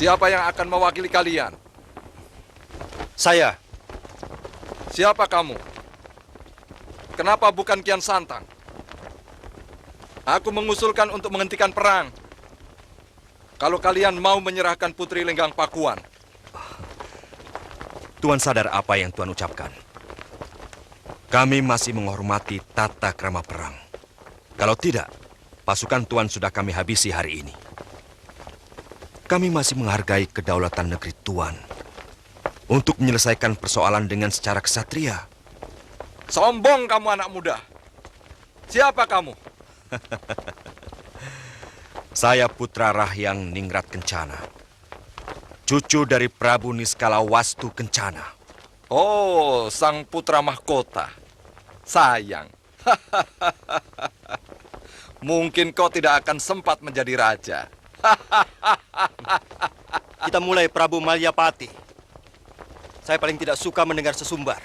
Siapa yang akan mewakili kalian? Saya. Siapa kamu? Kenapa bukan Kian Santang? Aku mengusulkan untuk menghentikan perang. Kalau kalian mau menyerahkan Putri Lenggang Pakuan. Tuan sadar apa yang Tuan ucapkan? Kami masih menghormati tata krama perang. Kalau tidak, pasukan Tuan sudah kami habisi hari ini. Kami masih menghargai kedaulatan negeri Tuan untuk menyelesaikan persoalan dengan secara kesatria. Sombong kamu anak muda. Siapa kamu? Saya Putra Rahyang Ningrat Kencana, cucu dari Prabu Niskala Wastu Kencana. Oh, sang putra mahkota. Sayang. Mungkin kau tidak akan sempat menjadi raja. Kita mulai, Prabu Malyapati. Saya paling tidak suka mendengar sesumbar.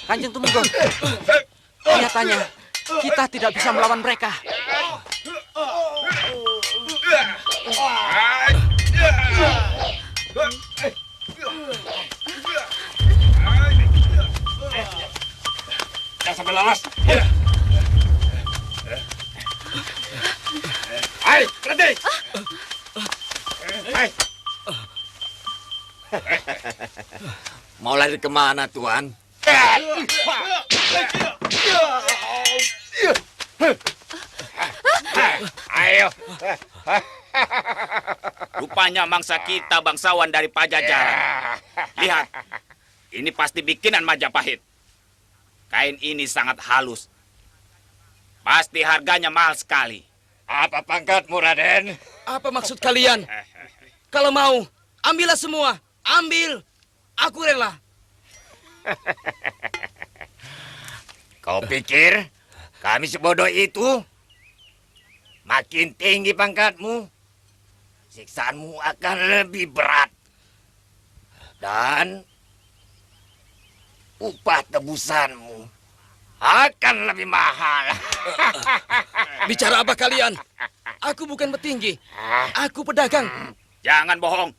Kanjeng Tumenggung, nyatanya kita tidak bisa melawan mereka. Jangan sampai lalas. Hai, berhenti. Hai. Mau lari kemana, Tuan? Ayo. Rupanya mangsa kita bangsawan dari Pajajaran. Lihat, ini pasti bikinan Majapahit. Kain ini sangat halus. Pasti harganya mahal sekali. Apa pangkatmu, Raden? Apa maksud kalian? Kalau mau, ambillah semua. Ambil. Aku rela. Kau pikir kami sebodoh itu? Makin tinggi pangkatmu, siksaanmu akan lebih berat. Dan upah tebusanmu akan lebih mahal. Bicara apa kalian? Aku bukan petinggi. Aku pedagang. Jangan bohong.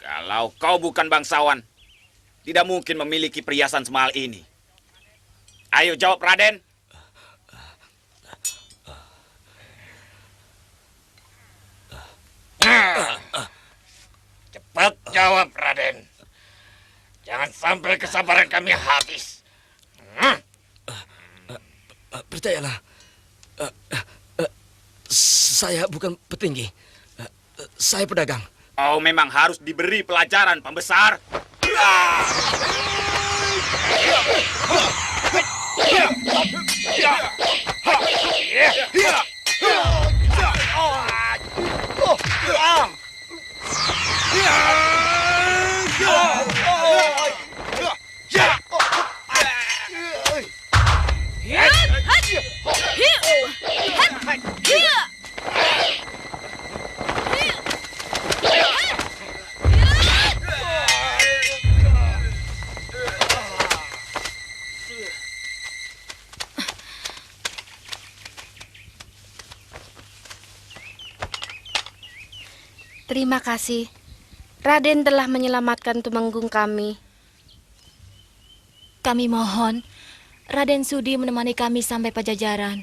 Kalau kau bukan bangsawan, tidak mungkin memiliki perhiasan semahal ini. Ayo jawab, Raden. Cepat jawab, Raden. Jangan sampai kesabaran kami habis. Percayalah. Saya bukan petinggi. Saya pedagang. Kau memang harus diberi pelajaran, pembesar. Terima kasih. Raden telah menyelamatkan Tumenggung kami. Kami mohon, Raden sudi menemani kami sampai Pajajaran.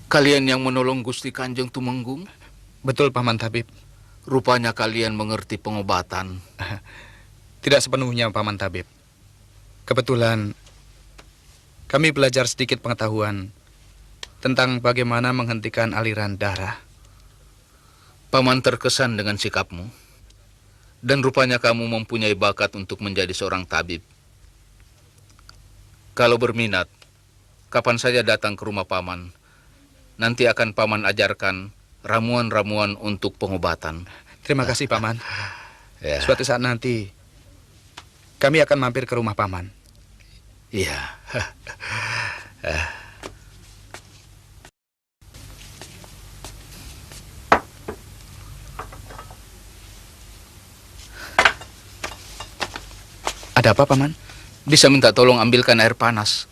Kalian yang menolong Gusti Kanjeng Tumenggung? Betul, Paman Tabib. Rupanya kalian mengerti pengobatan. Tidak sepenuhnya, Paman Tabib. Kebetulan kami belajar sedikit pengetahuan tentang bagaimana menghentikan aliran darah. Paman terkesan dengan sikapmu. Dan rupanya kamu mempunyai bakat untuk menjadi seorang tabib. Kalau berminat, kapan saja datang ke rumah Paman. Nanti akan Paman ajarkan ramuan-ramuan untuk pengobatan. Terima kasih, Paman. Ya. Suatu saat nanti kami akan mampir ke rumah Paman. Iya. Ada apa, Paman? Bisa minta tolong ambilkan air panas.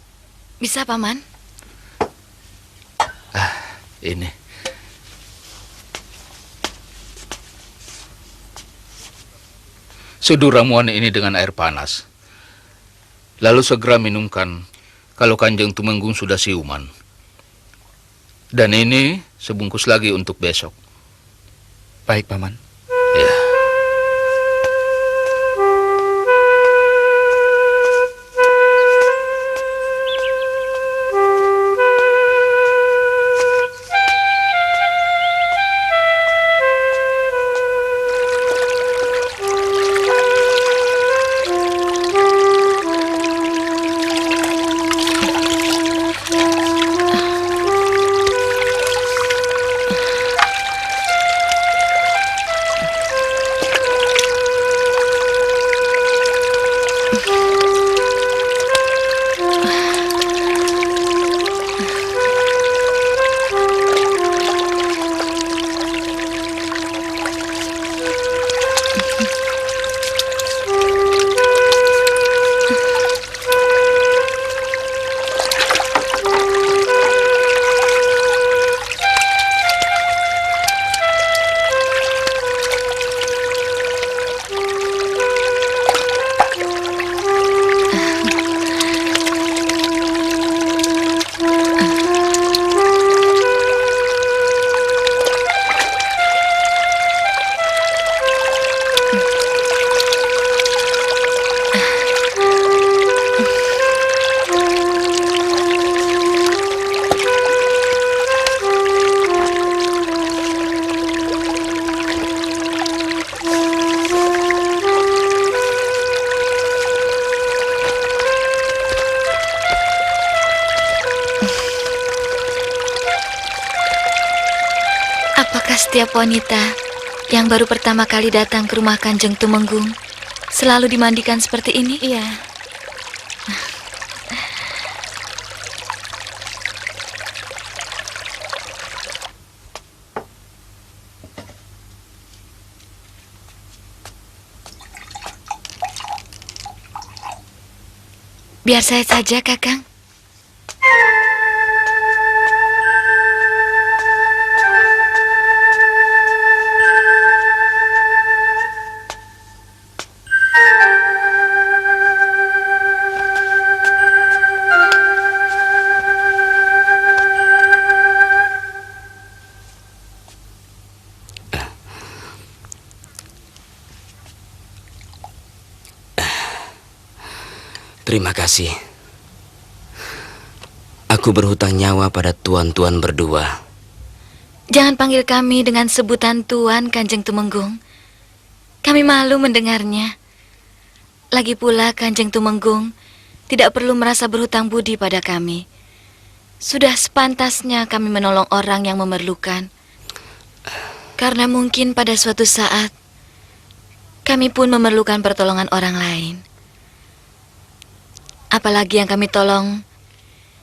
Bisa, Paman? Ini. Seduh ramuan ini dengan air panas. Lalu segera minumkan kalau Kanjeng Tumenggung sudah siuman. Dan ini sebungkus lagi untuk besok. Baik, Paman. Ya. Apakah setiap wanita yang baru pertama kali datang ke rumah Kanjeng Tumenggung selalu dimandikan seperti ini? Iya. Biar saya saja, Kakang. Terima kasih. Aku berhutang nyawa pada tuan-tuan berdua. Jangan panggil kami dengan sebutan Tuan, Kanjeng Tumenggung. Kami malu mendengarnya. Lagi pula Kanjeng Tumenggung tidak perlu merasa berhutang budi pada kami. Sudah sepantasnya kami menolong orang yang memerlukan. Karena mungkin pada suatu saat Kami pun memerlukan pertolongan orang lain. Apalagi yang kami tolong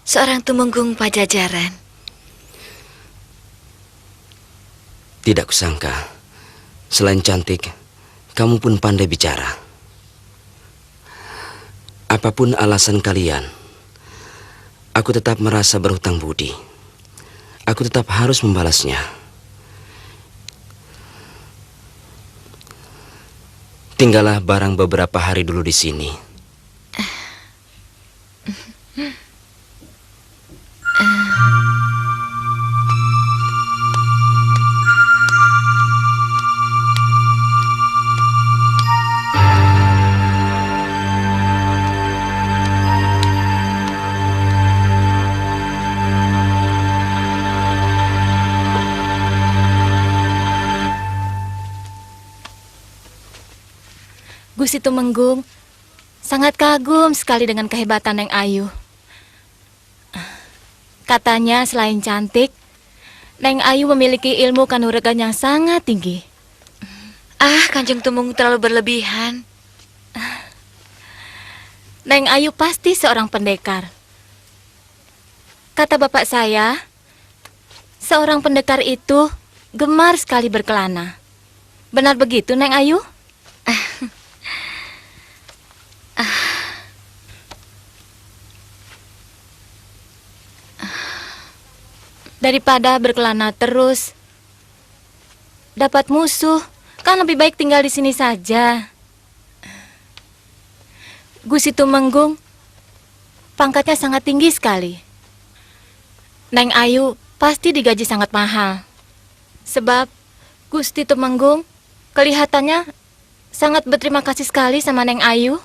seorang tumenggung Pajajaran. Tidak kusangka, selain cantik, kamu pun pandai bicara. Apapun alasan kalian, aku tetap merasa berhutang budi. Aku tetap harus membalasnya. Tinggallah barang beberapa hari dulu di sini. Gusti Tumenggung sangat kagum sekali dengan kehebatan Neng Ayu. Katanya selain cantik, Neng Ayu memiliki ilmu kanuragan yang sangat tinggi. Kanjeng Tumenggung terlalu berlebihan. Neng Ayu pasti seorang pendekar. Kata bapak saya, seorang pendekar itu gemar sekali berkelana. Benar begitu, Neng Ayu? Daripada berkelana terus, dapat musuh, kan lebih baik tinggal di sini saja. Gusti Tumenggung, pangkatnya sangat tinggi sekali. Neng Ayu pasti digaji sangat mahal. Sebab Gusti Tumenggung kelihatannya sangat berterima kasih sekali sama Neng Ayu.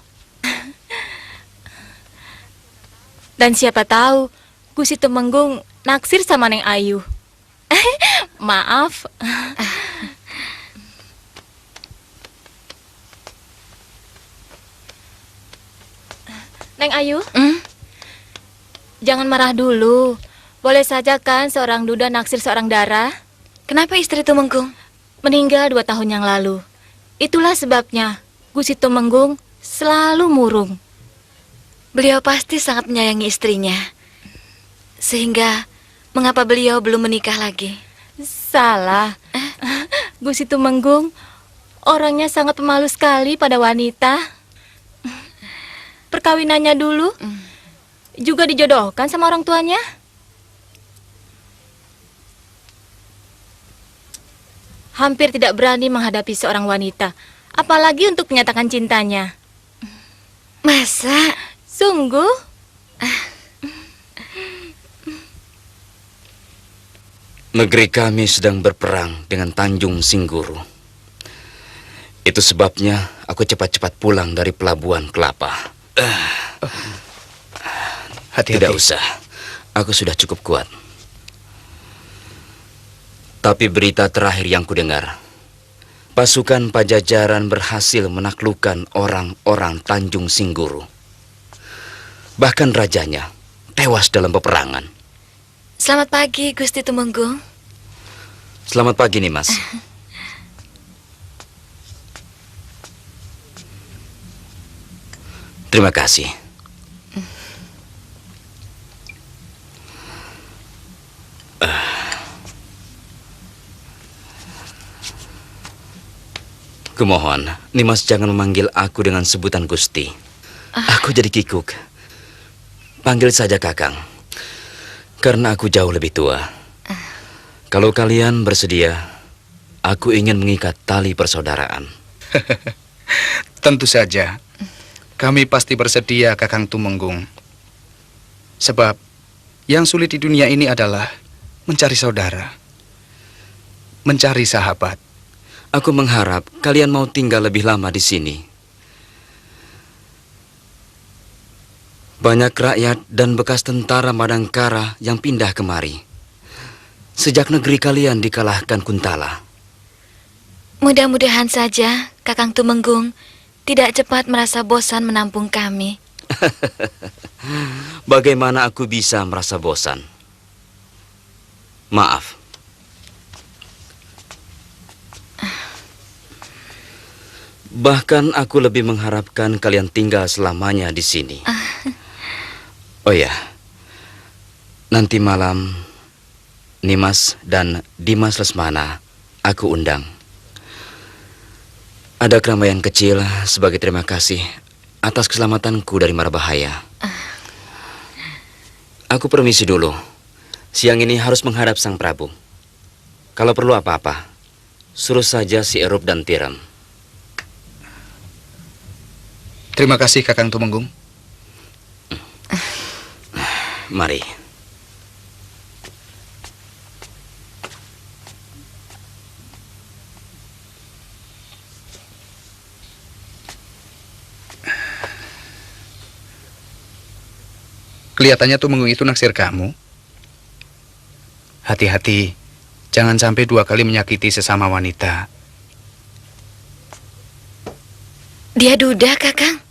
Dan siapa tahu Gusti Tumenggung naksir sama Neng Ayu. Maaf. Neng Ayu, jangan marah dulu. Boleh saja kan seorang duda naksir seorang dara? Kenapa istri Tumenggung? Meninggal 2 tahun yang lalu. Itulah sebabnya Gusti Tumenggung selalu murung. Beliau pasti sangat menyayangi istrinya. Sehingga mengapa beliau belum menikah lagi? Salah. Gusti Tumenggung orangnya sangat pemalu sekali pada wanita. Perkawinannya dulu juga dijodohkan sama orang tuanya. Hampir tidak berani menghadapi seorang wanita, apalagi untuk menyatakan cintanya. Masa? Sungguh? Negeri kami sedang berperang dengan Tanjung Singguru. Itu sebabnya aku cepat-cepat pulang dari Pelabuhan Kelapa. Hati-hati. Tidak usah, aku sudah cukup kuat. Tapi berita terakhir yang kudengar, pasukan Pajajaran berhasil menaklukkan orang-orang Tanjung Singguru. Bahkan rajanya tewas dalam peperangan. Selamat pagi, Gusti Tumenggung. Selamat pagi, Nimas. Terima kasih. Kumohon, Nimas jangan memanggil aku dengan sebutan Gusti. Aku jadi kikuk. Panggil saja Kakang. Karena aku jauh lebih tua. Kalau kalian bersedia, aku ingin mengikat tali persaudaraan. Tentu saja. Kami pasti bersedia, Kakang Tumenggung. Sebab yang sulit di dunia ini adalah mencari saudara, mencari sahabat. Aku mengharap kalian mau tinggal lebih lama di sini. Banyak rakyat dan bekas tentara Madangkara yang pindah kemari sejak negeri kalian dikalahkan Kuntala. Mudah-mudahan saja Kakang Tumenggung tidak cepat merasa bosan menampung kami. Bagaimana aku bisa merasa bosan? Maaf. Bahkan aku lebih mengharapkan kalian tinggal selamanya di sini. Oh ya, nanti malam Nimas dan Dimas Lesmana aku undang. Ada keramaian kecil sebagai terima kasih atas keselamatanku dari mara bahaya. Aku permisi dulu. Siang ini harus menghadap Sang Prabu. Kalau perlu apa-apa, suruh saja si Erup dan Tiram. Terima kasih Kakang Tumenggung. Mari. Kelihatannya Tumenggung itu naksir kamu. Hati-hati, jangan sampai 2 kali menyakiti sesama wanita. Dia duda, Kakang.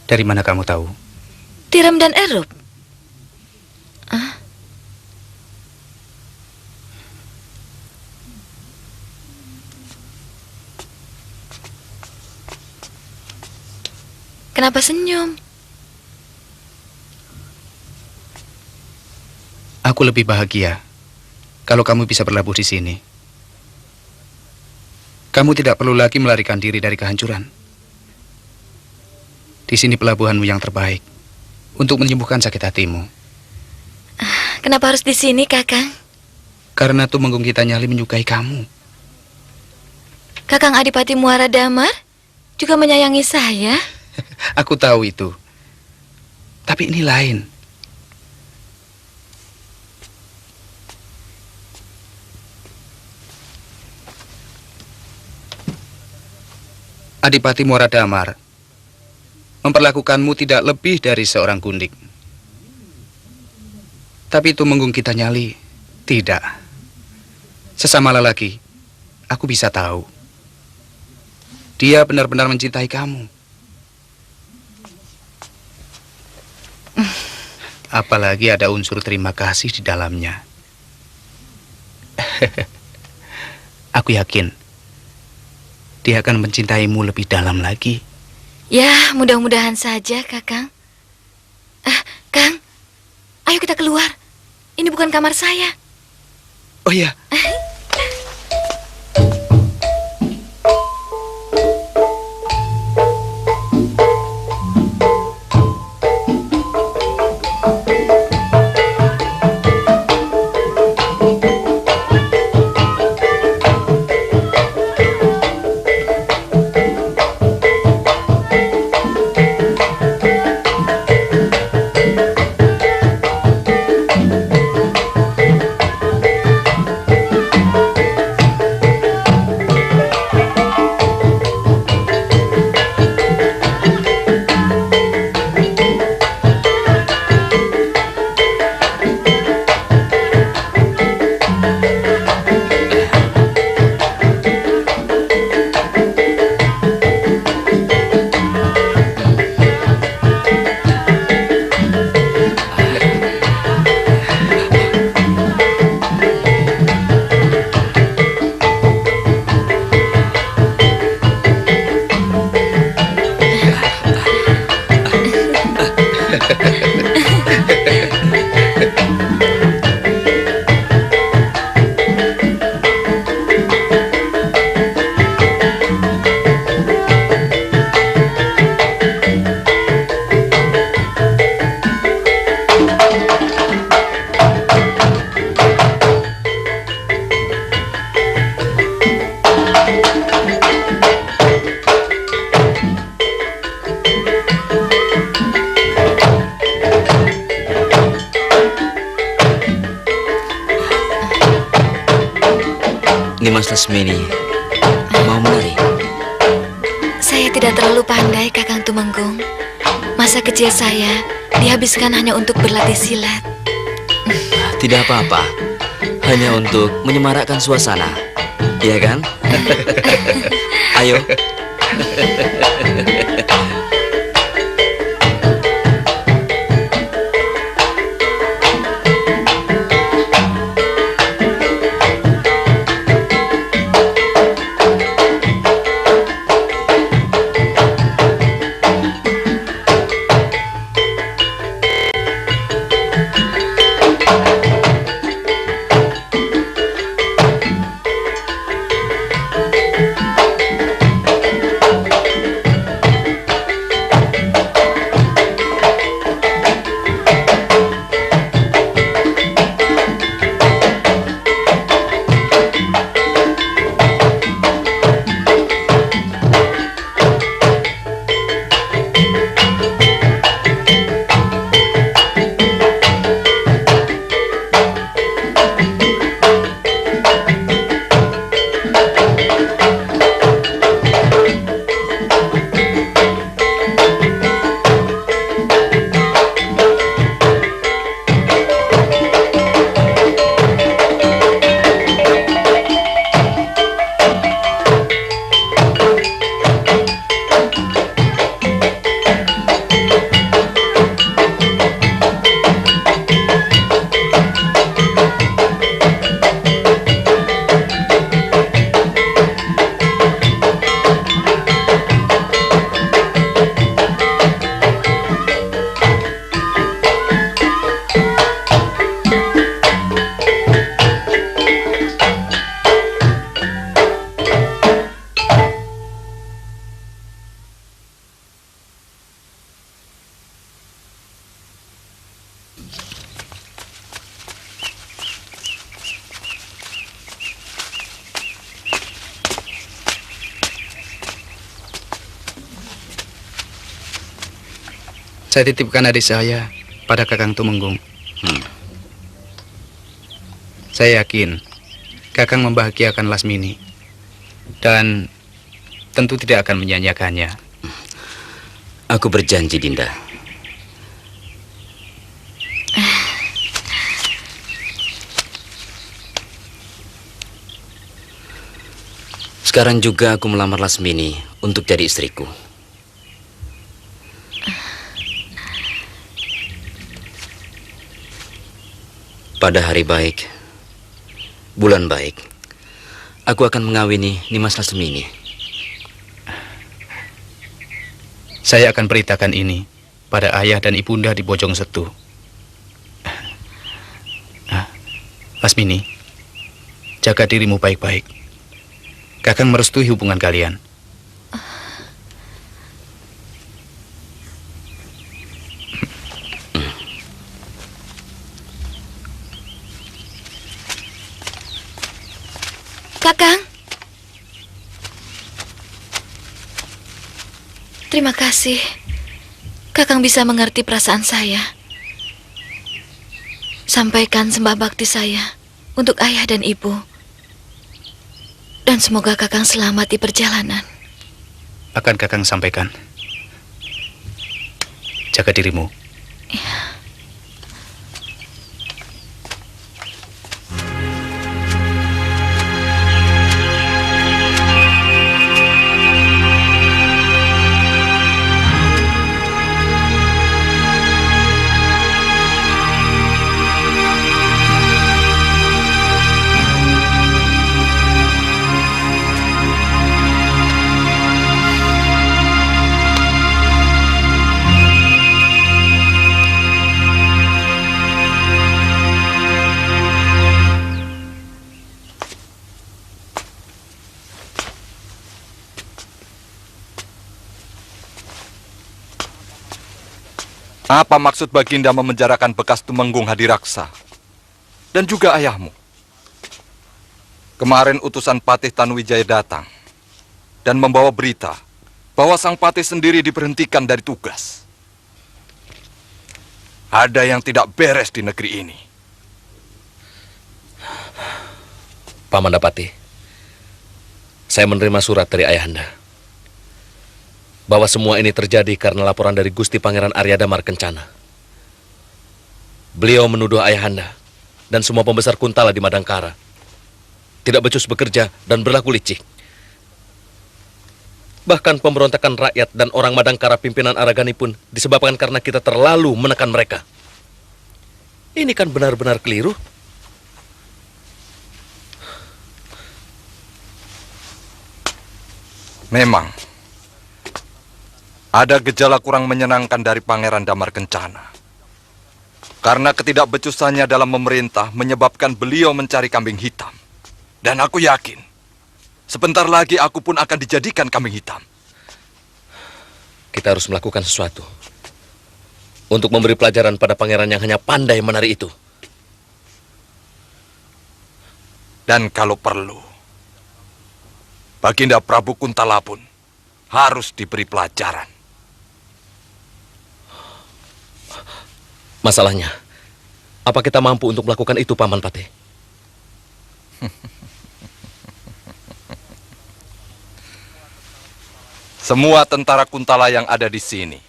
Dari mana kamu tahu? Tiram dan Erup. Kenapa senyum? Aku lebih bahagia kalau kamu bisa berlabuh di sini. Kamu tidak perlu lagi melarikan diri dari kehancuran. Di sini pelabuhanmu yang terbaik untuk menyembuhkan sakit hatimu. Kenapa harus di sini, Kakang? Karena Tumenggung kita Nyali menyukai kamu. Kakang Adipati Muara Damar juga menyayangi saya. Aku tahu itu. Tapi ini lain. Adipati Muara Damar memperlakukanmu tidak lebih dari seorang gundik. Tapi Tumenggung kita Nyali tidak. Sesama lelaki, aku bisa tahu. Dia benar-benar mencintai kamu. Apalagi ada unsur terima kasih di dalamnya. Aku yakin dia akan mencintaimu lebih dalam lagi. Ya, mudah-mudahan saja, Kakang. Kang, ayo kita keluar. Ini bukan kamar saya. Oh iya. Nimas Lesmini mau menari? Saya tidak terlalu pandai, Kakang Tumenggung. Masa kecil saya dihabiskan hanya untuk berlatih silat. Tidak apa-apa. Hanya untuk menyemarakkan suasana. Iya kan? Ayo. Saya titipkan adik saya pada Kakang Tumenggung. Saya yakin Kakang membahagiakan Lasmini dan tentu tidak akan menyanyiakannya. Aku berjanji, Dinda. Sekarang juga aku melamar Lasmini untuk jadi istriku. Pada hari baik, bulan baik, aku akan mengawini Nimas Lasmini. Saya akan beritakan ini pada ayah dan ibunda di Bojong Setu. Lasmini, jaga dirimu baik-baik. Kakang merestui hubungan kalian. Kakang. Terima kasih. Kakang bisa mengerti perasaan saya. Sampaikan sembah bakti saya untuk ayah dan ibu. Dan semoga Kakang selamat di perjalanan. Akan Kakang sampaikan. Jaga dirimu. Ya. Apa maksud Baginda memenjarakan bekas Tumenggung Hadiraksa dan juga ayahmu? Kemarin utusan Patih Tanuwijaya datang dan membawa berita bahwa sang Patih sendiri diberhentikan dari tugas. Ada yang tidak beres di negeri ini. Paman Dapati, saya menerima surat dari ayahanda bahwa semua ini terjadi karena laporan dari Gusti Pangeran Arya Damar Kencana. Beliau menuduh ayahanda dan semua pembesar Kuntala di Madangkara tidak becus bekerja dan berlaku licik. Bahkan pemberontakan rakyat dan orang Madangkara pimpinan Aragani pun disebabkan karena kita terlalu menekan mereka. Ini kan benar-benar keliru. Memang ada gejala kurang menyenangkan dari Pangeran Damar Kencana. Karena ketidakbecusannya dalam memerintah menyebabkan beliau mencari kambing hitam. Dan aku yakin, sebentar lagi aku pun akan dijadikan kambing hitam. Kita harus melakukan sesuatu untuk memberi pelajaran pada pangeran yang hanya pandai menari itu. Dan kalau perlu, Baginda Prabu Kuntala pun harus diberi pelajaran. Masalahnya, apa kita mampu untuk melakukan itu, Paman Patih? Semua tentara Kuntala yang ada di sini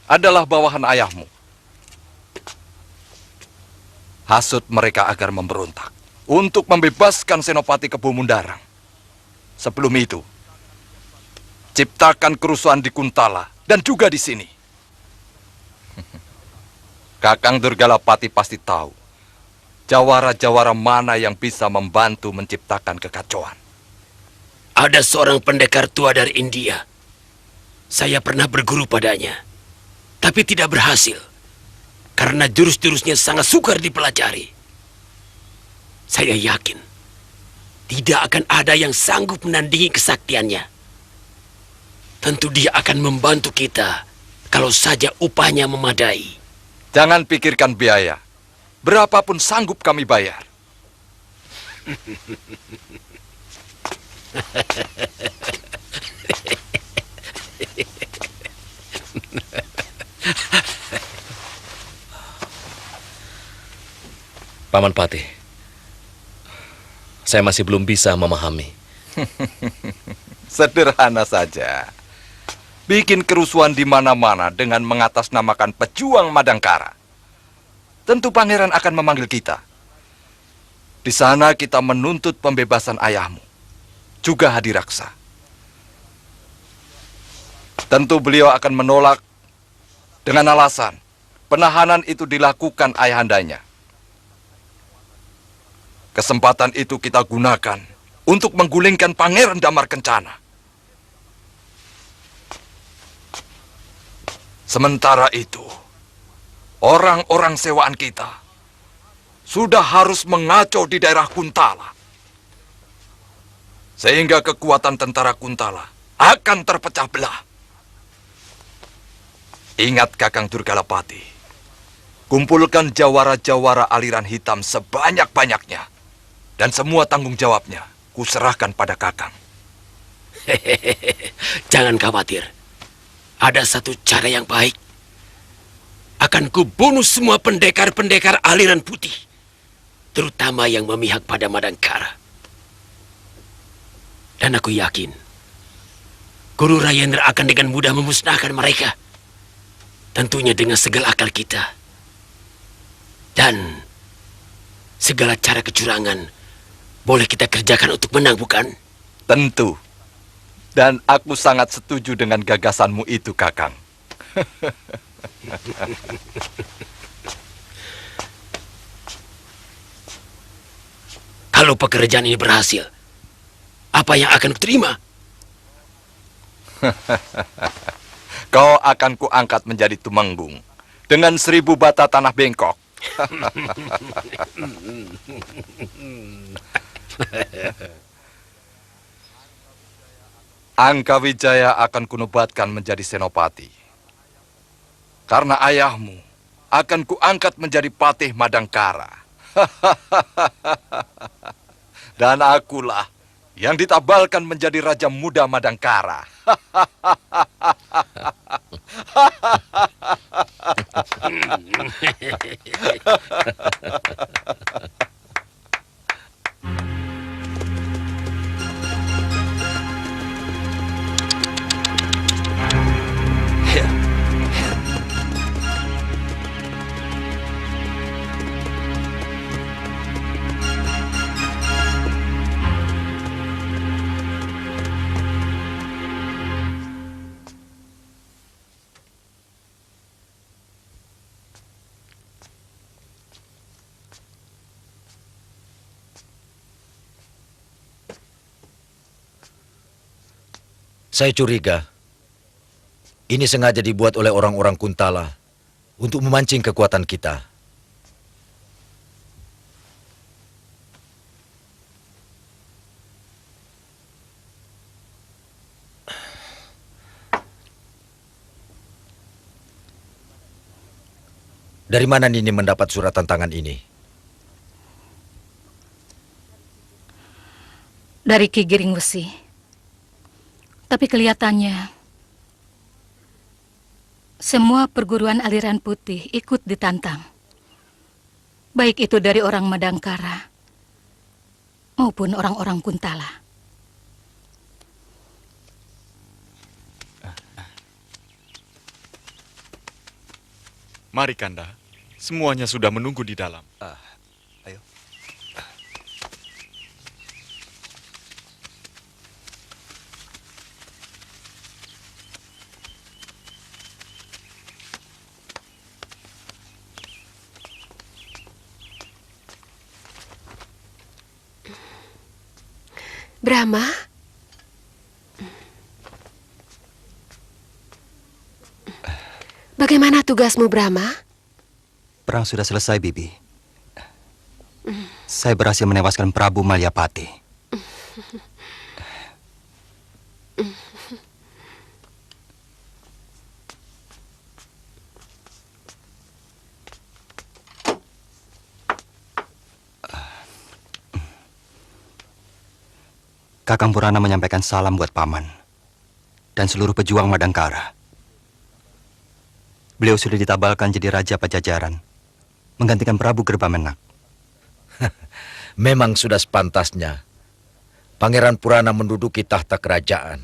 adalah bawahan ayahmu. Hasut mereka agar memberontak untuk membebaskan Senopati Kebo Mundarang. Sebelum itu, ciptakan kerusuhan di Kuntala dan juga di sini. Kakang Durgalapati pasti tahu jawara-jawara mana yang bisa membantu menciptakan kekacauan. Ada seorang pendekar tua dari India. Saya pernah berguru padanya, tapi tidak berhasil karena jurus-jurusnya sangat sukar dipelajari. Saya yakin tidak akan ada yang sanggup menandingi kesaktiannya. Tentu dia akan membantu kita kalau saja upahnya memadai. Jangan pikirkan biaya. Berapapun sanggup kami bayar. Paman Patih, saya masih belum bisa memahami. Sederhana saja. Bikin kerusuhan di mana-mana dengan mengatasnamakan pejuang Madangkara. Tentu pangeran akan memanggil kita. Di sana kita menuntut pembebasan ayahmu, juga Hadiraksa. Tentu beliau akan menolak dengan alasan penahanan itu dilakukan ayahandanya. Kesempatan itu kita gunakan untuk menggulingkan Pangeran Damar Kencana. Sementara itu, orang-orang sewaan kita sudah harus mengacau di daerah Kuntala. Sehingga kekuatan tentara Kuntala akan terpecah belah. Ingat Kakang Durgalapati, kumpulkan jawara-jawara aliran hitam sebanyak-banyaknya. Dan semua tanggung jawabnya kuserahkan pada Kakang. Jangan khawatir. Ada satu cara yang baik. Akan kubunuh semua pendekar-pendekar aliran putih. Terutama yang memihak pada Madangkara. Dan aku yakin, Guru Rayendra akan dengan mudah memusnahkan mereka. Tentunya dengan segala akal kita. Dan segala cara kecurangan boleh kita kerjakan untuk menang, bukan? Tentu. Dan aku sangat setuju dengan gagasanmu itu, Kakang. Kalau pekerjaan ini berhasil, apa yang akan kuterima? Kau akan kuangkat menjadi tumenggung dengan 1000 bata tanah bengkok. Angka Wijaya akan kunobatkan menjadi senopati. Karena ayahmu akan kuangkat menjadi patih Madangkara. Dan akulah yang ditabalkan menjadi Raja Muda Madangkara. Saya curiga ini sengaja dibuat oleh orang-orang Kuntala untuk memancing kekuatan kita. Dari mana Nini mendapat surat tantangan ini? Dari Ki Giring Wesi. Tapi kelihatannya semua perguruan aliran putih ikut ditantang. Baik itu dari orang Madangkara maupun orang-orang Kuntala. Mari Kanda, semuanya sudah menunggu di dalam. Ayo. Brahma? Bagaimana tugasmu, Brahma? Perang sudah selesai, Bibi. Saya berhasil menewaskan Prabu Malyapati. Kakang Purana menyampaikan salam buat Paman dan seluruh pejuang Madangkara. Beliau sudah ditabalkan jadi Raja Pajajaran, menggantikan Prabu Gerbamenak. Memang sudah sepantasnya Pangeran Purana menduduki tahta kerajaan,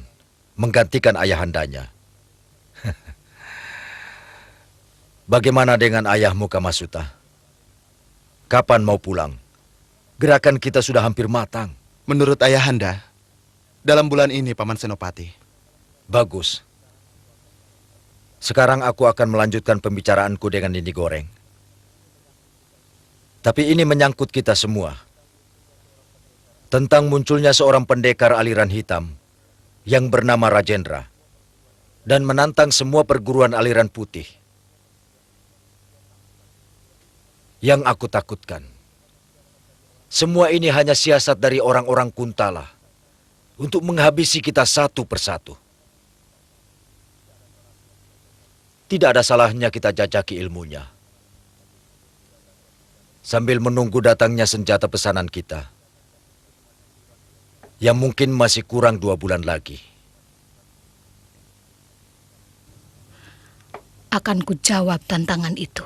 menggantikan ayahandanya. Bagaimana dengan ayahmu Kamasuta? Kapan mau pulang? Gerakan kita sudah hampir matang. Menurut ayahanda, dalam bulan ini Paman Senopati. Bagus. Sekarang aku akan melanjutkan pembicaraanku dengan Nini Goreng. Tapi ini menyangkut kita semua. Tentang munculnya seorang pendekar aliran hitam yang bernama Rajendra dan menantang semua perguruan aliran putih. Yang aku takutkan, semua ini hanya siasat dari orang-orang Kuntala untuk menghabisi kita satu persatu. Tidak ada salahnya kita jajaki ilmunya. Sambil menunggu datangnya senjata pesanan kita. Yang mungkin masih kurang 2 bulan lagi. Akan ku jawab tantangan itu.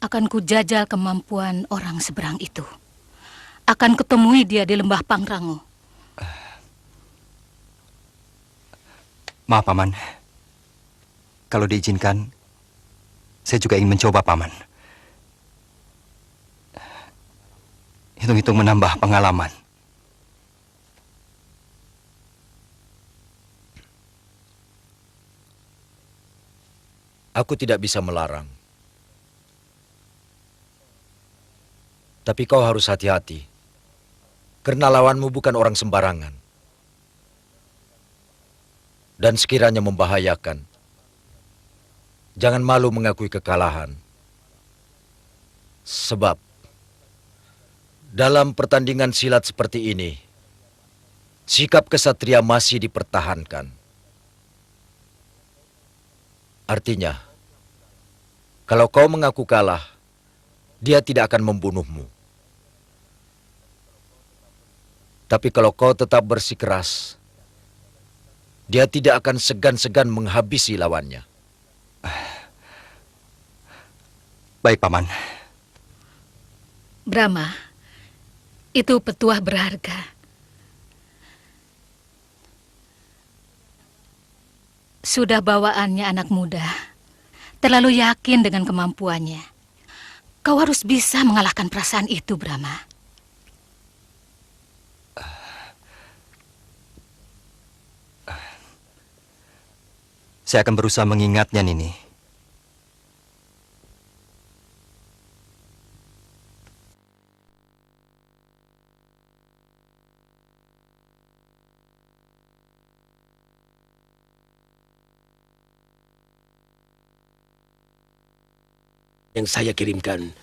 Akan ku jajal kemampuan orang seberang itu. Akan kutemui dia di lembah Pangrango. Maaf, Paman. Kalau diizinkan, saya juga ingin mencoba, Paman. Hitung-hitung menambah pengalaman. Aku tidak bisa melarang. Tapi kau harus hati-hati. Karena lawanmu bukan orang sembarangan. Dan sekiranya membahayakan, jangan malu mengakui kekalahan. Sebab, dalam pertandingan silat seperti ini, sikap kesatria masih dipertahankan. Artinya, kalau kau mengaku kalah, dia tidak akan membunuhmu. Tapi kalau kau tetap bersikeras, dia tidak akan segan-segan menghabisi lawannya. Baik, Paman. Brahma, itu petuah berharga. Sudah bawaannya anak muda, terlalu yakin dengan kemampuannya. Kau harus bisa mengalahkan perasaan itu, Brahma. Saya akan berusaha mengingatnya, Nini. Yang saya kirimkan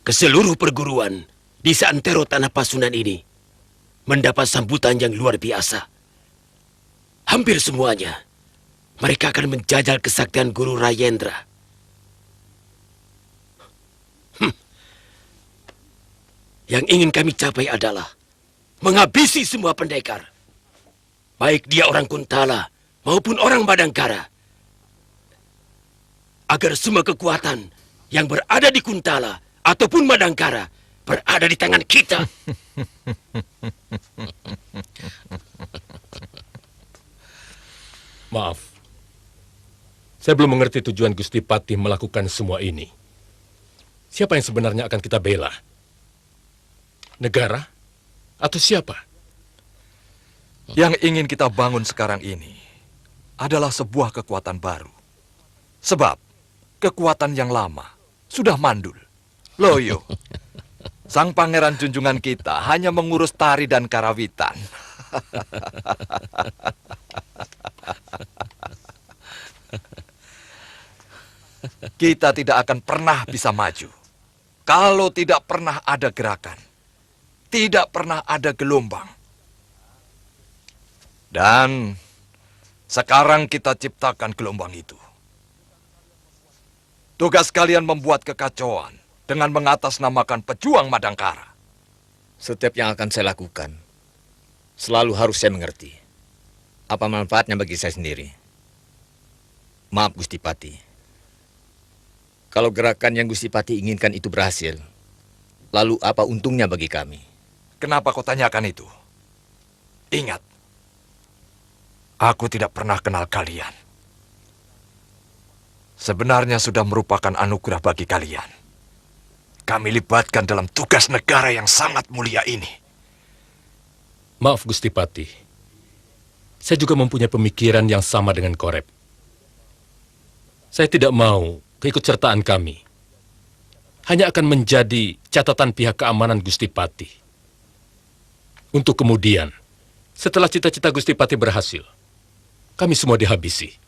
ke seluruh perguruan di seantero tanah Pasunan ini mendapat sambutan yang luar biasa. Hampir semuanya mereka akan menjajal kesaktian Guru Rayendra. Yang ingin kami capai adalah menghabisi semua pendekar. Baik dia orang Kuntala maupun orang Madangkara. Agar semua kekuatan yang berada di Kuntala ataupun Madangkara berada di tangan kita. Maaf, saya belum mengerti tujuan Gusti Patih melakukan semua ini. Siapa yang sebenarnya akan kita bela? Negara? Atau siapa? Yang ingin kita bangun sekarang ini adalah sebuah kekuatan baru. Sebab kekuatan yang lama sudah mandul, loyo. Sang pangeran junjungan kita hanya mengurus tari dan karawitan. Kita tidak akan pernah bisa maju kalau tidak pernah ada gerakan, tidak pernah ada gelombang. Dan sekarang kita ciptakan gelombang itu. Tugas kalian membuat kekacauan dengan mengatasnamakan pejuang Madangkara. Setiap yang akan saya lakukan, selalu harus saya mengerti. Apa manfaatnya bagi saya sendiri? Maaf Gusti Patih. Kalau gerakan yang Gusti Patih inginkan itu berhasil, lalu apa untungnya bagi kami? Kenapa kau tanyakan itu? Ingat, aku tidak pernah kenal kalian. Sebenarnya sudah merupakan anugerah bagi kalian. Kami libatkan dalam tugas negara yang sangat mulia ini. Maaf Gusti Patih, saya juga mempunyai pemikiran yang sama dengan Korep. Saya tidak mau keikutsertaan kami hanya akan menjadi catatan pihak keamanan Gusti Patih. Untuk kemudian, setelah cita-cita Gusti Patih berhasil, kami semua dihabisi.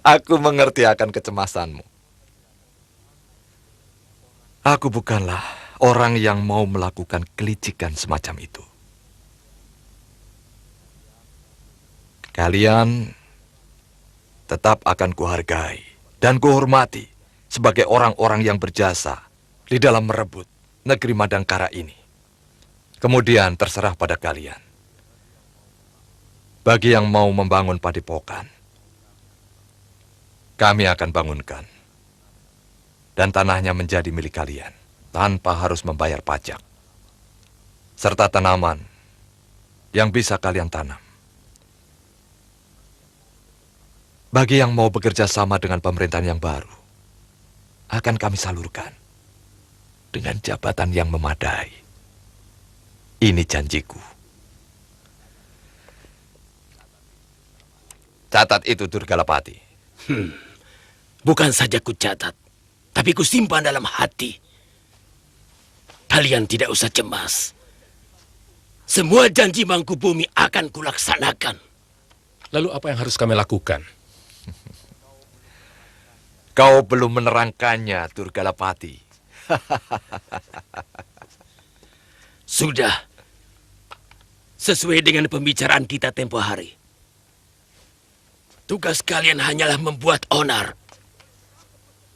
Aku mengerti akan kecemasanmu. Aku bukanlah orang yang mau melakukan kelicikan semacam itu. Kalian tetap akan kuhargai dan kuhormati sebagai orang-orang yang berjasa di dalam merebut negeri Madangkara ini. Kemudian terserah pada kalian. Bagi yang mau membangun padepokan, kami akan bangunkan. Dan tanahnya menjadi milik kalian tanpa harus membayar pajak. Serta tanaman yang bisa kalian tanam. Bagi yang mau bekerja sama dengan pemerintahan yang baru, akan kami salurkan dengan jabatan yang memadai. Ini janjiku. Catat itu, Durgalapati. Bukan saja ku catat, tapi ku simpan dalam hati. Kalian tidak usah cemas. Semua janji Mangkubumi akan kulaksanakan. Lalu apa yang harus kami lakukan? Kau belum menerangkannya, Durgalapati. Sudah. Sesuai dengan pembicaraan kita tempo hari. Tugas kalian hanyalah membuat onar.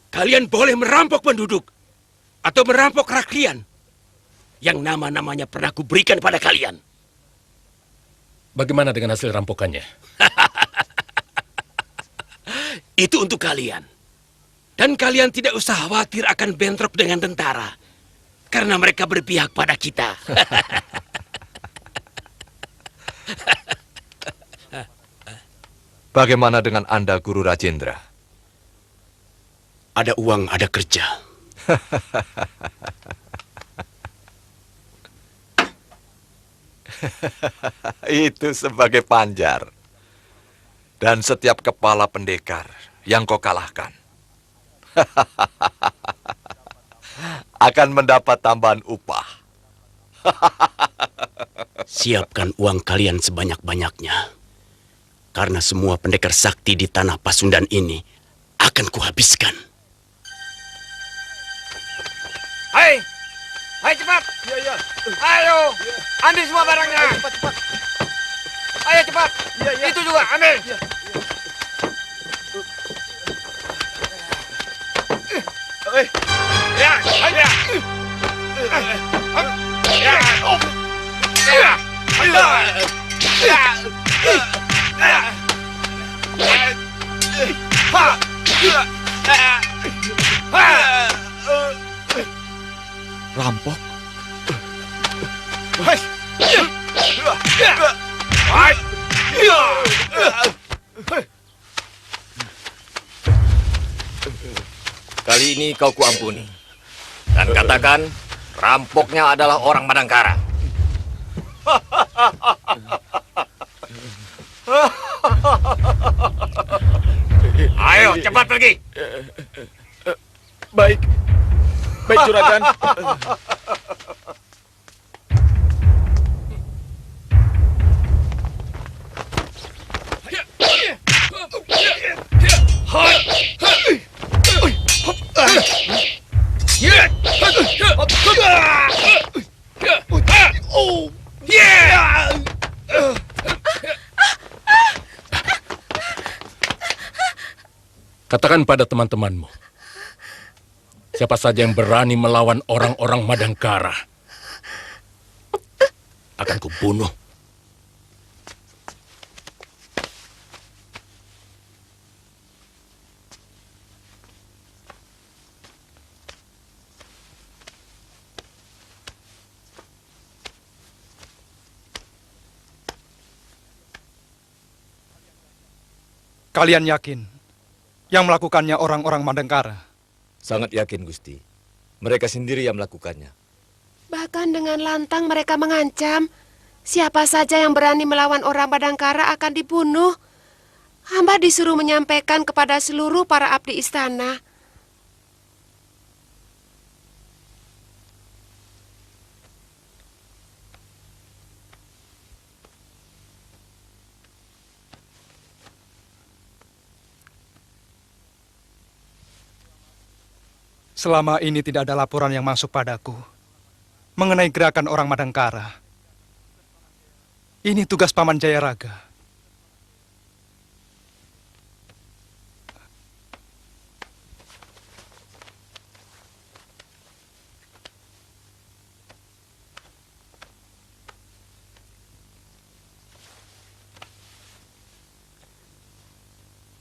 Kalian boleh merampok penduduk atau merampok rakyat yang nama-namanya pernah kuberikan pada kalian. Bagaimana dengan hasil rampokannya? Itu untuk kalian. Dan kalian tidak usah khawatir akan bentrok dengan tentara. Karena mereka berpihak pada kita. Bagaimana dengan Anda, Guru Rajendra? Ada uang, ada kerja. Itu sebagai panjar. Dan setiap kepala pendekar yang kau kalahkan akan mendapat tambahan upah. Siapkan uang kalian sebanyak-banyaknya. Karena semua pendekar sakti di tanah Pasundan ini akan kuhabiskan. Hai cepat. Ayo, ambil semua barangnya. Ayo cepat. Itu juga, ambil. Ya, ya. Rampok? Kali ini kau kuampuni. Dan katakan, rampoknya adalah orang Madangkara. Ayo, cepat pergi. Baik. Baik, Juragan. Katakan pada teman-temanmu, siapa saja yang berani melawan orang-orang Madangkara akan kubunuh. Kalian yakin yang melakukannya orang-orang Madangkara? Sangat yakin, Gusti. Mereka sendiri yang melakukannya. Bahkan dengan lantang mereka mengancam, siapa saja yang berani melawan orang Madangkara akan dibunuh. Hamba disuruh menyampaikan kepada seluruh para abdi istana. Selama ini tidak ada laporan yang masuk padaku mengenai gerakan orang Madangkara. Ini tugas Paman Jayaraga.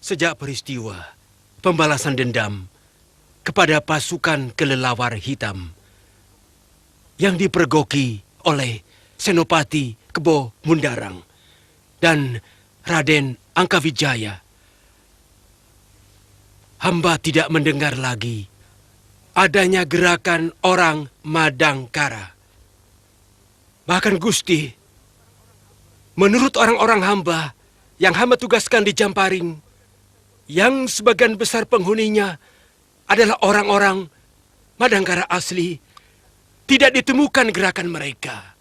Sejak peristiwa pembalasan dendam kepada pasukan kelelawar hitam yang dipergoki oleh Senopati Kebo Mundarang dan Raden Angkawijaya, hamba tidak mendengar lagi adanya gerakan orang Madangkara. Bahkan Gusti, menurut orang-orang hamba yang hamba tugaskan di Jamparing, yang sebagian besar penghuninya adalah orang-orang Madangkara asli, tidak ditemukan gerakan mereka.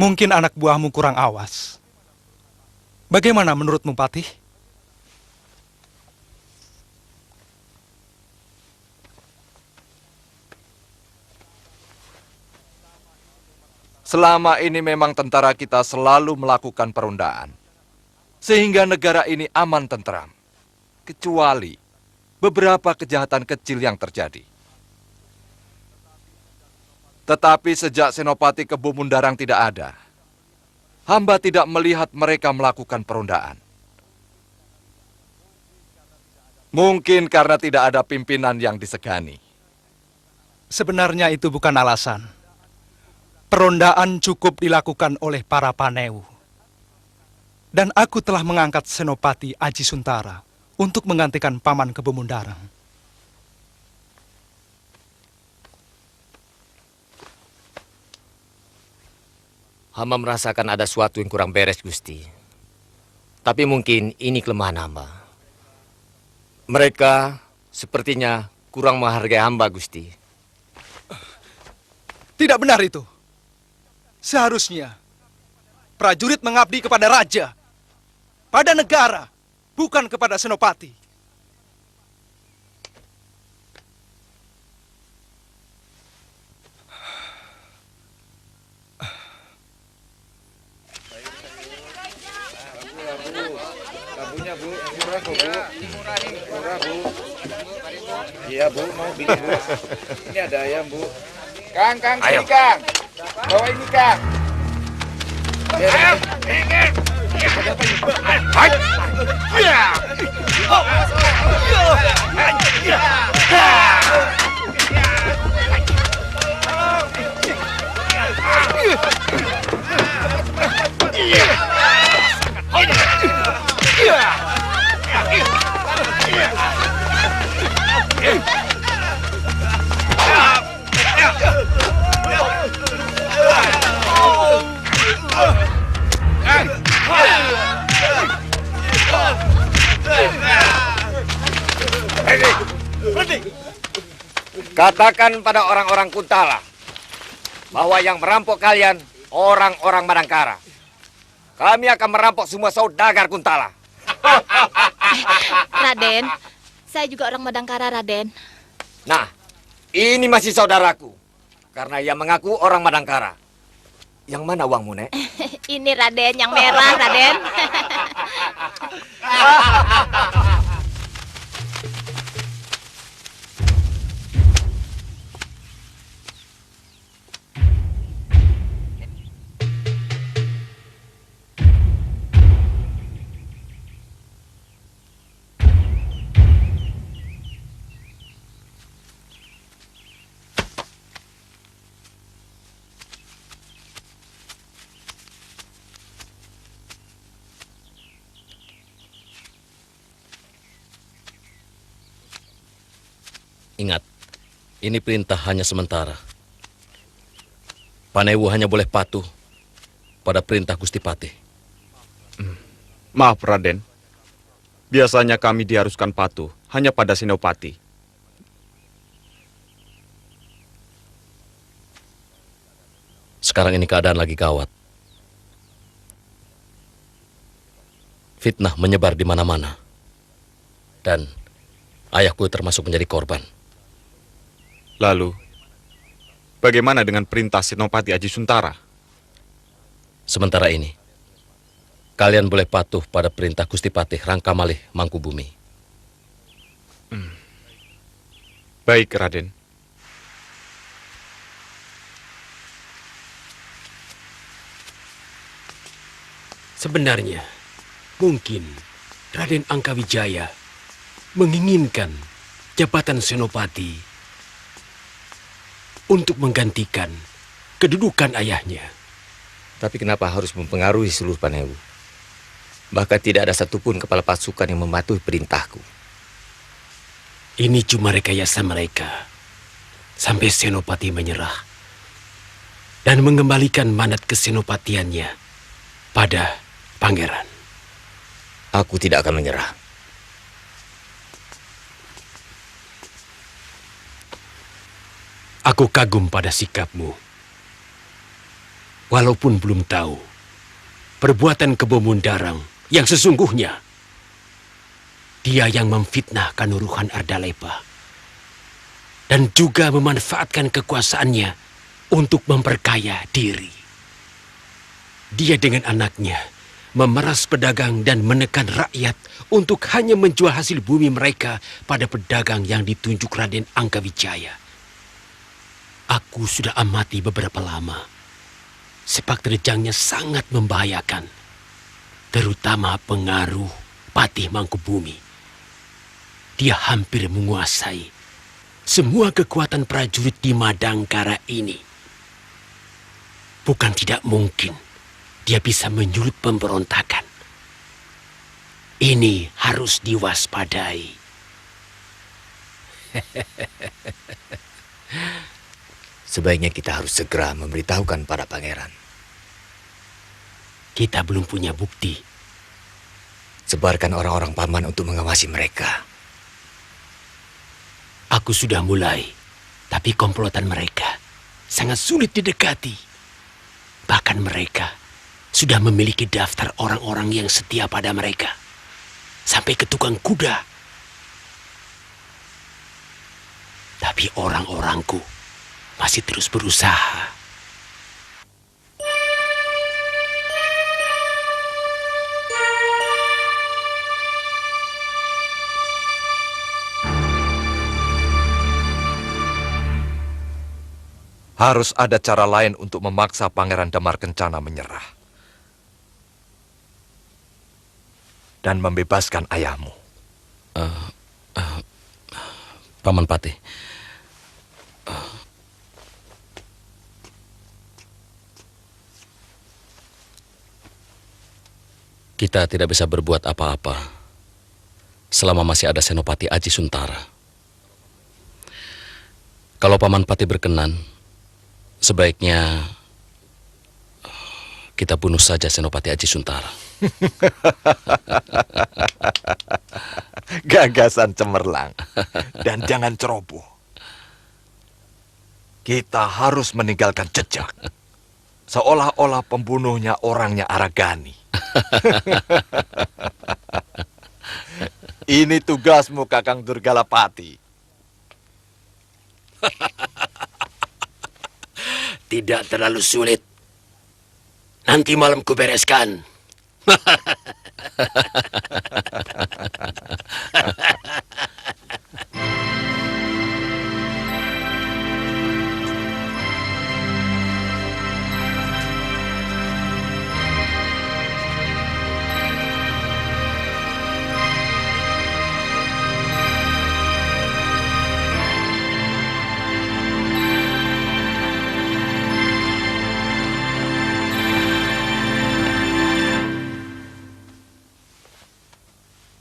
Mungkin anak buahmu kurang awas. Bagaimana menurutmu, Patih? Selama ini memang tentara kita selalu melakukan perundaan, sehingga negara ini aman tentram, kecuali beberapa kejahatan kecil yang terjadi. Tetapi sejak Senopati Kebo Mundarang tidak ada, hamba tidak melihat mereka melakukan perundaan. Mungkin karena tidak ada pimpinan yang disegani. Sebenarnya itu bukan alasan. Perondaan cukup dilakukan oleh para Paneu. Dan aku telah mengangkat Senopati Aji Suntara untuk menggantikan Paman Kebo Mundarang. Hamba merasakan ada sesuatu yang kurang beres, Gusti. Tapi mungkin ini kelemahan hamba. Mereka sepertinya kurang menghargai hamba, Gusti. Tidak benar itu. Seharusnya prajurit mengabdi kepada raja, pada negara, bukan kepada senopati. Labunya Bu, murah kok Bu. Murah Bu. Iya Bu, mau beli Bu. Ini ada ayam Bu. Kang, sini Kang. Bawa ini Kang. Ayam, ini. Katakan pada orang-orang Kuntala bahwa yang merampok kalian orang-orang Madangkara. Kami akan merampok semua saudagar Kuntala. Raden, saya juga orang Madangkara, Raden. Nah, ini masih saudaraku. Karena ia mengaku orang Madangkara. Yang mana uangmu, Nek? Ini Raden, yang merah, Raden. Ingat, ini perintah hanya sementara. Panewu hanya boleh patuh pada perintah Gusti Patih. Maaf Raden, biasanya kami diharuskan patuh hanya pada Senopati. Sekarang ini keadaan lagi gawat. Fitnah menyebar di mana-mana. Dan ayahku termasuk menjadi korban. Lalu, bagaimana dengan perintah Senopati Aji Suntara? Sementara ini, kalian boleh patuh pada perintah Gusti Patih Rangkamalih Mangkubumi. Baik, Raden. Sebenarnya, mungkin Raden Angkawijaya menginginkan jabatan Senopati untuk menggantikan kedudukan ayahnya. Tapi kenapa harus mempengaruhi seluruh Panewu? Bahkan tidak ada satupun kepala pasukan yang mematuhi perintahku. Ini cuma rekayasa mereka sampai Senopati menyerah dan mengembalikan mandat kesenopatiannya pada pangeran. Aku tidak akan menyerah. Aku kagum pada sikapmu. Walaupun belum tahu perbuatan Kebo Mundarang yang sesungguhnya. Dia yang memfitnah Kanuruhan Ardalepa dan juga memanfaatkan kekuasaannya untuk memperkaya diri. Dia dengan anaknya memeras pedagang dan menekan rakyat untuk hanya menjual hasil bumi mereka pada pedagang yang ditunjuk Raden Angkawijaya. Aku sudah amati beberapa lama. Sepak terjangnya sangat membahayakan. Terutama pengaruh Patih Mangkubumi. Dia hampir menguasai semua kekuatan prajurit di Madangkara ini. Bukan tidak mungkin dia bisa menyulut pemberontakan. Ini harus diwaspadai. Sebaiknya kita harus segera memberitahukan pada pangeran. Kita belum punya bukti. Sebarkan orang-orang paman untuk mengawasi mereka. Aku sudah mulai, tapi komplotan mereka sangat sulit didekati. Bahkan mereka sudah memiliki daftar orang-orang yang setia pada mereka. Sampai ke tukang kuda. Tapi orang-orangku masih terus berusaha. Harus ada cara lain untuk memaksa Pangeran Damar Kencana menyerah. Dan membebaskan ayahmu. Paman Patih. Kita tidak bisa berbuat apa-apa selama masih ada Senopati Aji Suntara. Kalau Paman Patih berkenan, sebaiknya kita bunuh saja Senopati Aji Suntara. Gagasan cemerlang. Dan jangan ceroboh. Kita harus meninggalkan jejak. Seolah-olah pembunuhnya orangnya Aragani. Ini tugasmu, Kakang Durgalapati. Tidak terlalu sulit. Nanti malam kubereskan.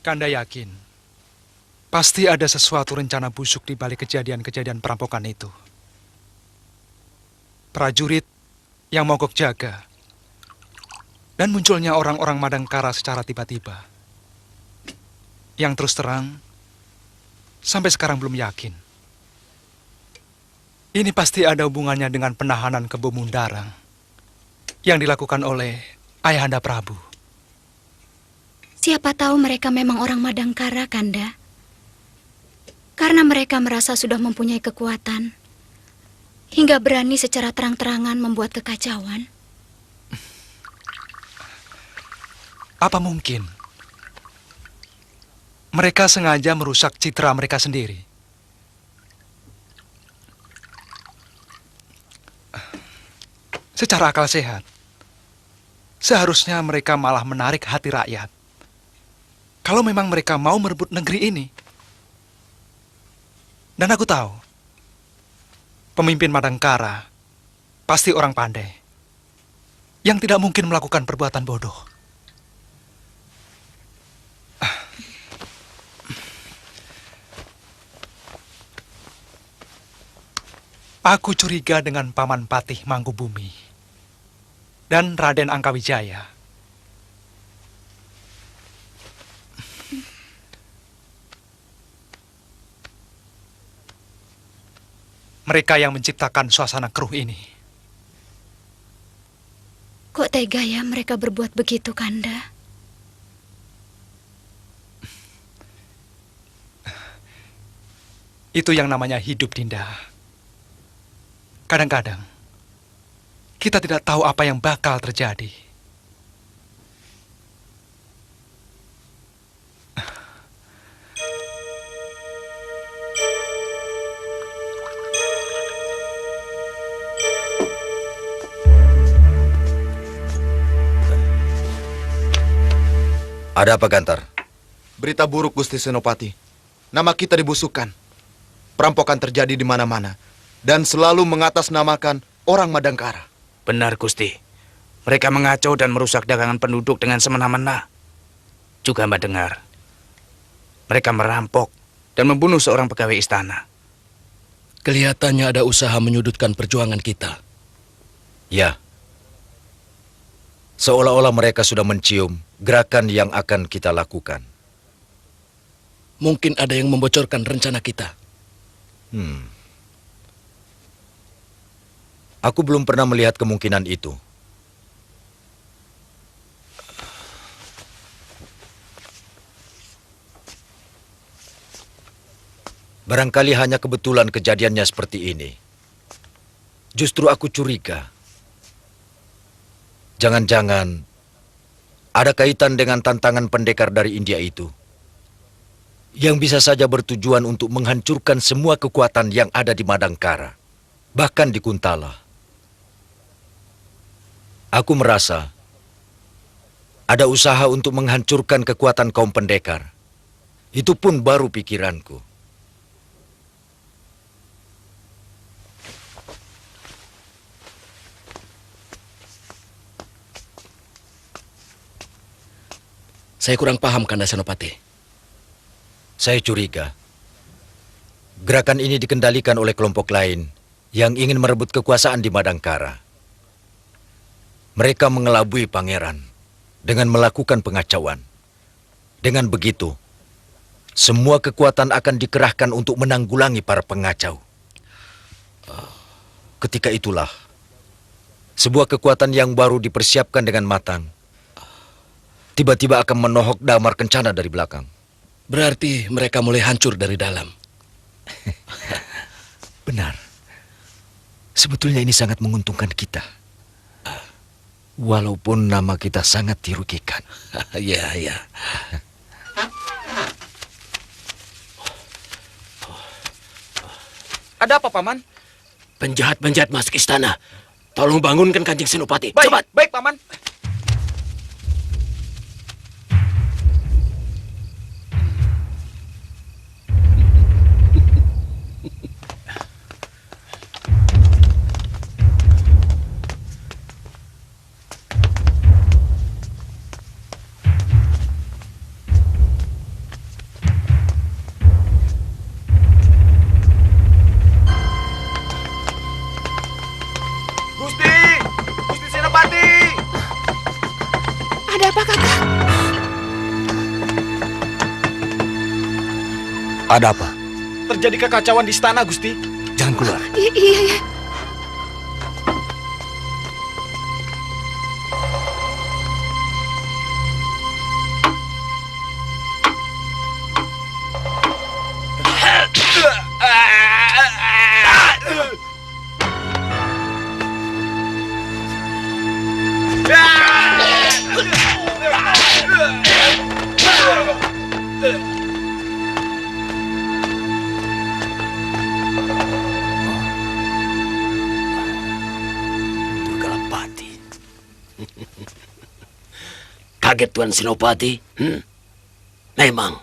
Kanda yakin, pasti ada sesuatu rencana busuk di balik kejadian-kejadian perampokan itu. Prajurit yang mogok jaga, dan munculnya orang-orang Madangkara secara tiba-tiba. Yang terus terang, sampai sekarang belum yakin. Ini pasti ada hubungannya dengan penahanan Kebo Mundarang yang dilakukan oleh Ayahanda Prabu. Siapa tahu mereka memang orang Madangkara, Kanda. Karena mereka merasa sudah mempunyai kekuatan, hingga berani secara terang-terangan membuat kekacauan. Apa mungkin mereka sengaja merusak citra mereka sendiri? Secara akal sehat, seharusnya mereka malah menarik hati rakyat. Kalau memang mereka mau merebut negeri ini. Dan aku tahu, pemimpin Madangkara pasti orang pandai, yang tidak mungkin melakukan perbuatan bodoh. Aku curiga dengan Paman Patih Mangkubumi dan Raden Angkawijaya. Mereka yang menciptakan suasana keruh ini. Kok tega ya mereka berbuat begitu, Kanda? Itu yang namanya hidup, Dinda. Kadang-kadang, kita tidak tahu apa yang bakal terjadi. Ada apa, Gantar? Berita buruk, Gusti Senopati. Nama kita dibusukkan. Perampokan terjadi di mana-mana. Dan selalu mengatasnamakan orang Madangkara. Benar, Gusti. Mereka mengacau dan merusak dagangan penduduk dengan semena-mena. Juga Mbak dengar. Mereka merampok dan membunuh seorang pegawai istana. Kelihatannya ada usaha menyudutkan perjuangan kita. Ya. Seolah-olah mereka sudah mencium gerakan yang akan kita lakukan. Mungkin ada yang membocorkan rencana kita. Aku belum pernah melihat kemungkinan itu. Barangkali hanya kebetulan kejadiannya seperti ini. Justru aku curiga. Jangan-jangan ada kaitan dengan tantangan pendekar dari India itu. Yang bisa saja bertujuan untuk menghancurkan semua kekuatan yang ada di Madangkara. bahkan di Kuntala. Aku merasa ada usaha untuk menghancurkan kekuatan kaum pendekar. Itu pun baru pikiranku. Saya kurang paham, Kanda Senopati. Saya curiga gerakan ini dikendalikan oleh kelompok lain yang ingin merebut kekuasaan di Madangkara. Mereka mengelabui pangeran dengan melakukan pengacauan. Dengan begitu, semua kekuatan akan dikerahkan untuk menanggulangi para pengacau. Ketika itulah, sebuah kekuatan yang baru dipersiapkan dengan matang tiba-tiba akan menohok Damar Kencana dari belakang. Berarti mereka mulai hancur dari dalam. Benar. Sebetulnya ini sangat menguntungkan kita. Walaupun nama kita sangat dirugikan. Ya, ya. Ada apa, Paman? Penjahat-penjahat masuk istana. Tolong bangunkan Kanjeng Senopati. Baik, Cepat. baik, Paman. Gusti Senopati. Ada apa, Kakak? Ada apa? Terjadi kekacauan di istana, Gusti. Jangan keluar. Iya. Durgalapati. Kaget Tuan Senopati? Memang,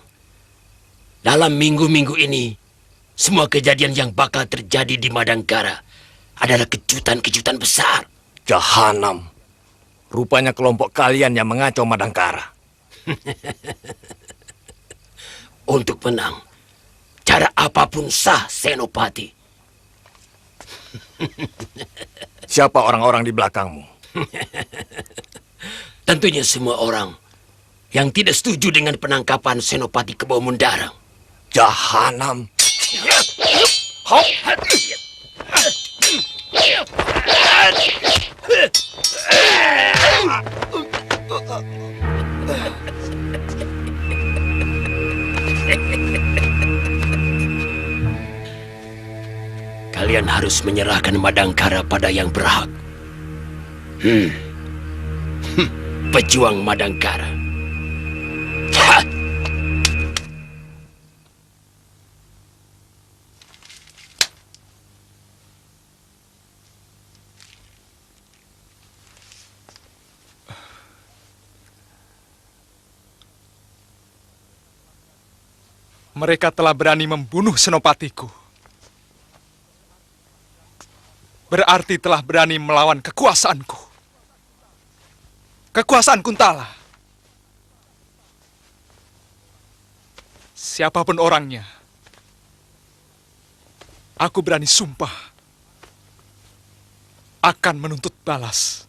dalam minggu-minggu ini, semua kejadian yang bakal terjadi di Madangkara adalah kejutan-kejutan besar. Jahanam. Rupanya kelompok kalian yang mengacau Madangkara. Untuk menang, cara apapun sah, Senopati. Siapa orang-orang di belakangmu? Tentunya semua orang yang tidak setuju dengan penangkapan Senopati Kebo Mundarang. Jahanam. Kalian harus menyerahkan Madangkara pada yang berhak. Pejuang Madangkara. Ha! Mereka telah berani membunuh senopatiku. Berarti telah berani melawan kekuasaanku. Kekuasaan Kuntala. Siapapun orangnya, aku berani sumpah akan menuntut balas.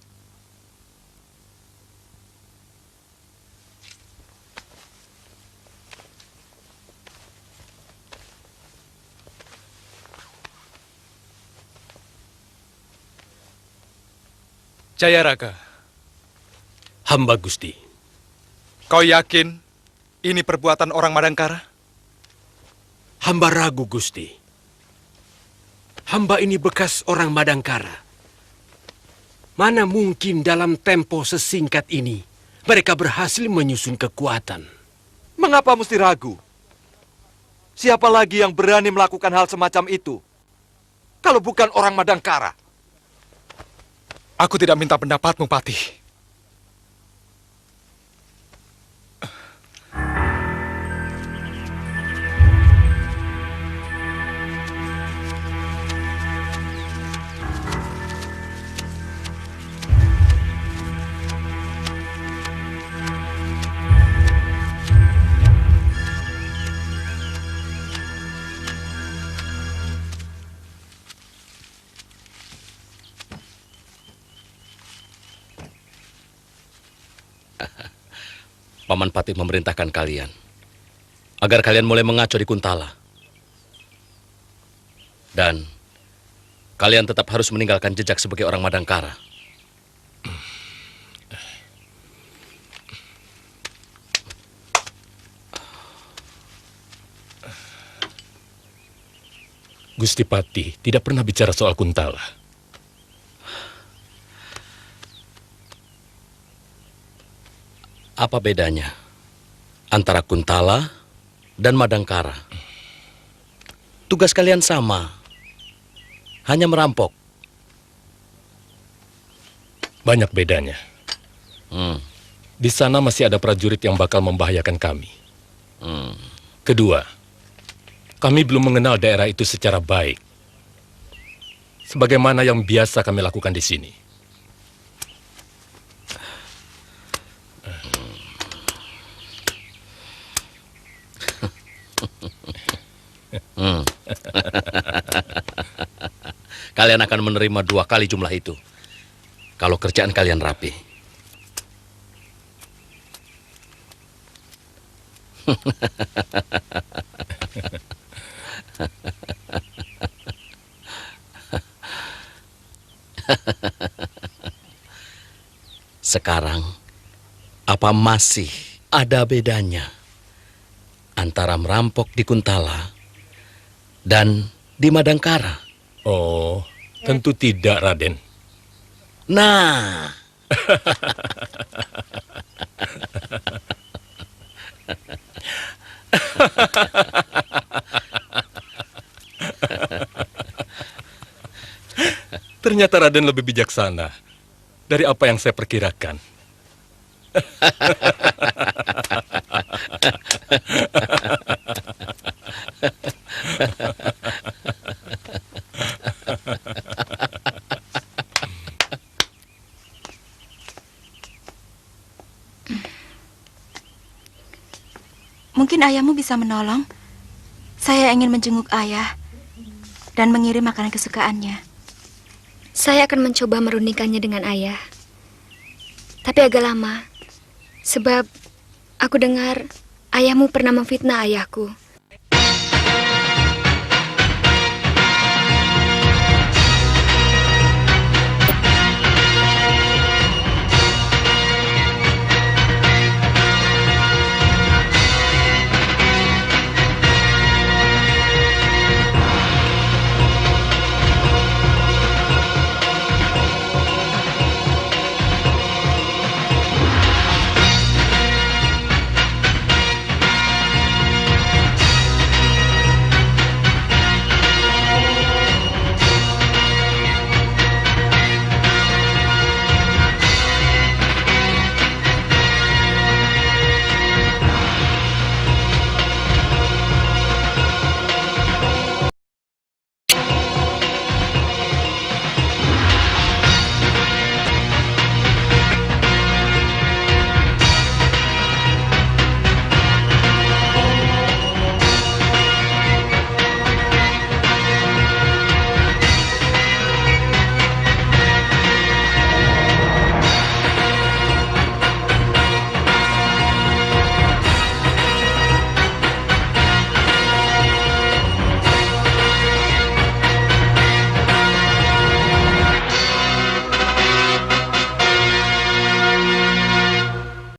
Jayaraga. Hamba Gusti. Kau yakin ini perbuatan orang Madangkara? Hamba ragu, Gusti. Hamba ini bekas orang Madangkara. Mana mungkin dalam tempo sesingkat ini mereka berhasil menyusun kekuatan. Mengapa mesti ragu? Siapa lagi yang berani melakukan hal semacam itu? kalau bukan orang Madangkara? Aku tidak minta pendapatmu, Patih. Paman Patih memerintahkan kalian agar kalian mulai mengaco di Kuntala. Dan kalian tetap harus meninggalkan jejak sebagai orang Madangkara. Gusti Patih tidak pernah bicara soal Kuntala. Apa bedanya antara Kuntala dan Madangkara? Tugas kalian sama, hanya merampok. Banyak bedanya. Di sana masih ada prajurit yang bakal membahayakan kami. Kedua, kami belum mengenal daerah itu secara baik. Sebagaimana yang biasa kami lakukan di sini. Kalian akan menerima 2 kali jumlah itu kalau kerjaan kalian rapi. Sekarang, apa masih ada bedanya antara merampok di Kuntala dan di Madangkara? Oh, tentu tidak, Raden. Nah. Ternyata Raden lebih bijaksana dari apa yang saya perkirakan. Mungkin ayahmu bisa menolong. Saya ingin menjenguk ayah dan mengirim makanan kesukaannya. Saya akan mencoba merundingkannya dengan ayah. Tapi agak lama. Sebab aku dengar ayahmu pernah memfitnah ayahku.